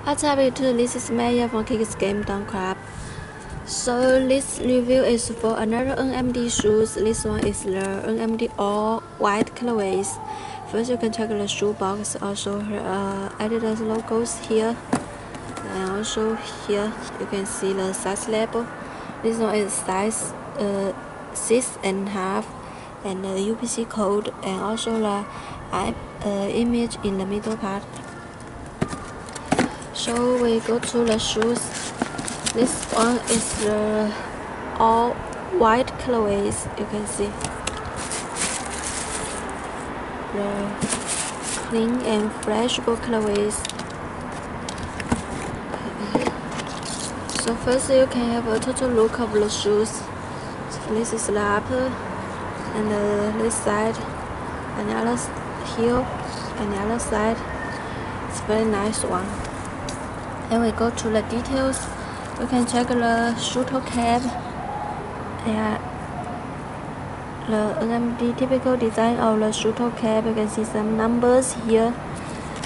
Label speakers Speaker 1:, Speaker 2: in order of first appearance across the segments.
Speaker 1: What's up YouTube, this is Maya from KicksGame.club. So this review is for another NMD shoes. This one is the NMD all white colorways. First you can check the shoe box, also Adidas logos here. And also here you can see the size label. This one is size 6.5 and the UPC code and also the image in the middle part. So we go to the shoes. This one is the all white colorways. You can see the clean and fresh colorways. So first you can have a total look of the shoes. So this is the upper and this side and the other heel and the other side. It's a very nice one. And we go to the details. You can check the shoe toe cap. Yeah, the NMD typical design of the shoe toe cap. You can see some numbers here,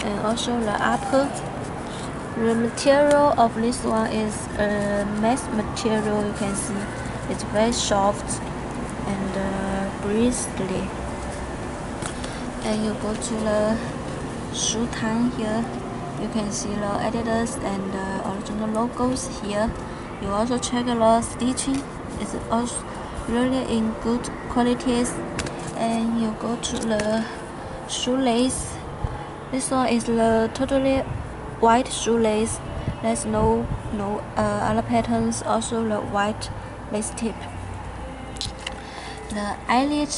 Speaker 1: and also the upper. The material of this one is mesh material. You can see it's very soft and breezy. And you go to the shoe tongue here. You can see the Adidas and the original logos here. You also check the stitching. It's also really in good qualities. And you go to the shoelace. This one is the totally white shoelace. There's no other patterns. Also the white lace tip. The eyelid,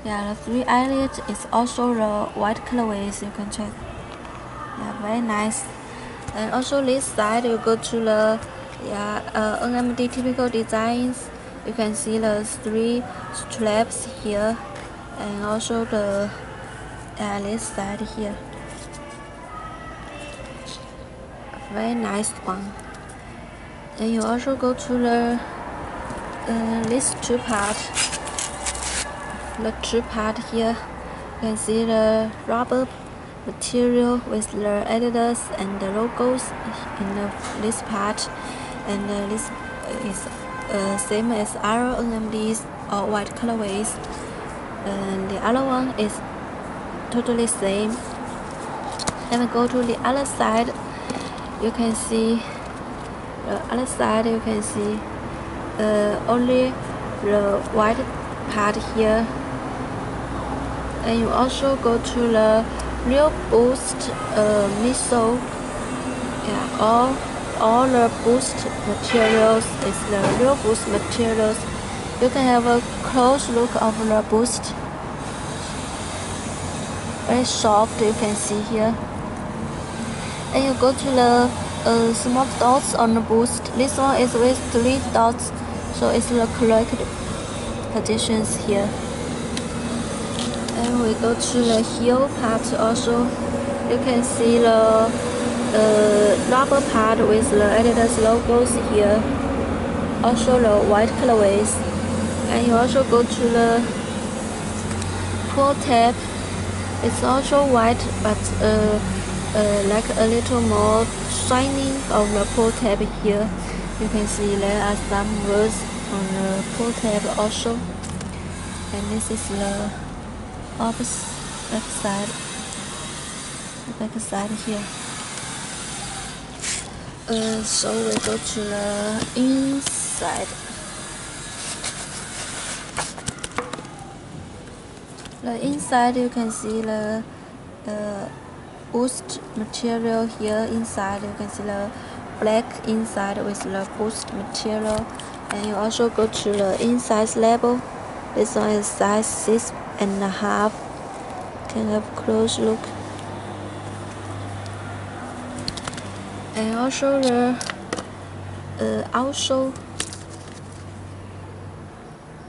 Speaker 1: the 3 eyelid is also the white colorways. You can check. Yeah, very nice. And also this side you go to the NMD typical designs. You can see the 3 straps here and also the this side here. Very nice one. And you also go to the these two parts. The two part here. You can see the rubber material with the Adidas and the logos in this part, and this is same as other NMDs or white colorways, and the other one is totally same. Then we go to the other side. You can see the other side. You can see only the white part here, and you also go to the Real Boost midsole. Yeah, all the Boost materials is the Real Boost materials. You can have a close look of the Boost. Very soft, you can see here. And you go to the small dots on the Boost. This one is with 3 dots, so it's the correct positions here. And we go to the heel part also. You can see the rubber part with the Adidas logos here. Also the white colorways. And you also go to the pull tab. It's also white, but like a little more shining of the pull tab here. You can see there are some words on the pull tab also. And this is the back side here. So we go to the inside. The inside you can see the Boost material here. Inside you can see the black inside with the Boost material, and you also go to the inside label. This one is size 6.5. Can have a close look. And also the outsole,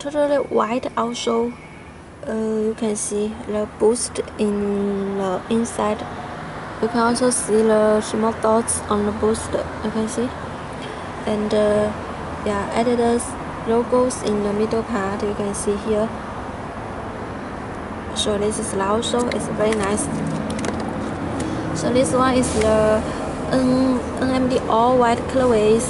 Speaker 1: totally white outsole. You can see the Boost in the inside. You can also see the small dots on the Boost. You can see, and Adidas logos in the middle part. You can see here. So this is the outsole. It's very nice. So this one is the NMD all white colorways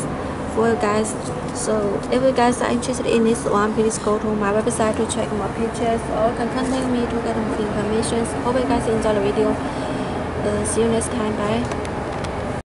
Speaker 1: for you guys. So if you guys are interested in this one, please go to my website to check more pictures, or you can contact me to get more information. Hope you guys enjoy the video. See you next time. Bye.